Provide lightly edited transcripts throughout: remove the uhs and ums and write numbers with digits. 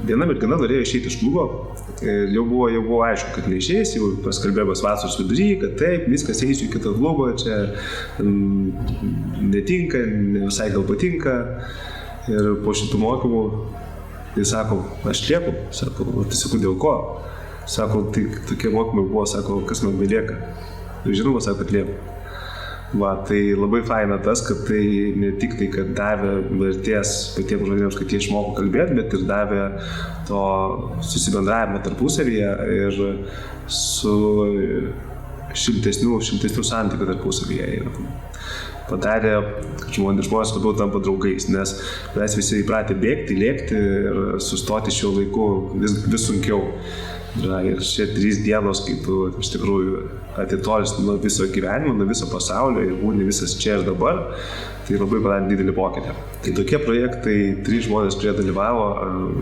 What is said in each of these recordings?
viena mergina norėjo išeiti iš klubo ir jau buvo aišku, kad neišeis, jau paskalbėjomės vasaros vidury, kad taip, viskas eisiu į kitą klubą, čia netinka, ne visai gal patinka. Ir po šitų mokymų jis sako, aš lieku, sako, tai sakau, dėl ko? Sako, tai tokie mokymai buvo, sako, kas man belieka. Žinoma, sako, kad lieku. Tai labai faina tas, kad tai ne tik tai, kad davė vertės patiems žmonėms, kad jie išmoko kalbėti, bet ir davė to susibendravimą tarpusavyje ir su šiltesnių santykių tarpusavyje. Ir padarė, kad žmonės labiau tampa draugais, nes mes visi įpratę bėgti, lėkti ir sustoti šiuo laiku vis sunkiau. Ir šie 3 dienos, kai tu iš tikrųjų atitolsti nuo viso gyvenimo, nuo viso pasaulio ir būni visas čia ir dabar, tai labai padarė didelį pokytį. Tai tokie projektai, 3 žmonės, kurie dalyvavo,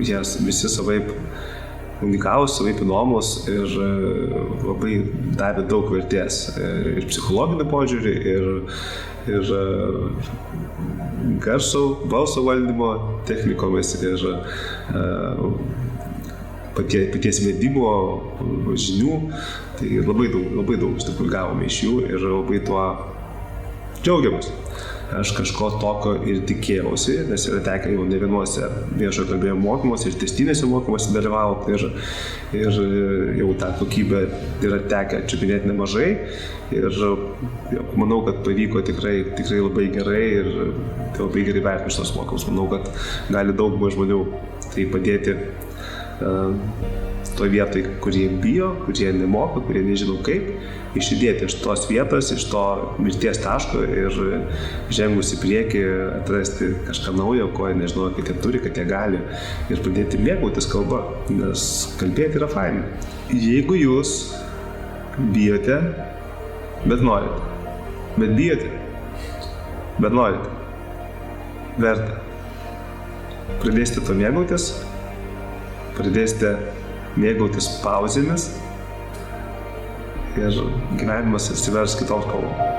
jie visi savaip unikalūs, savaip įdomus ir labai davė daug vertės ir psichologinį požiūrį, ir balso valdymo technikomis, ir paties vedimo žinių, tai labai daug iš tikrųjų gavome iš jų ir labai tuo džiaugiamės. Aš kažko tokio ir tikėjausi, nes yra tekę jau ne vienuose viešojo kalbėjimo mokymuose ir tęstinėse mokymuose dalyvauti ir jau tą kokybę yra tekę čiupinėti nemažai ir manau, kad pavyko tikrai labai gerai ir labai gerai vertinu šitos mokymus. Manau, kad gali daug žmonių tai padėti toj vietoj, kurie bijo, kurie nemoka, kurie nežino kaip, išjudėti iš tos vietos, iš to mirties taško ir žengus į priekį atrasti kažką naujo, ko jie nežino, kad jie turi, kad jie gali ir pradėti mėgautis kalba, nes kalbėti yra faina. Jeigu jūs bijote, bet norite, verta. Pradėsite to mėgautis, pradėsite mėgautis pauzėmis ir gyvenimas atsivers kitom spalvom.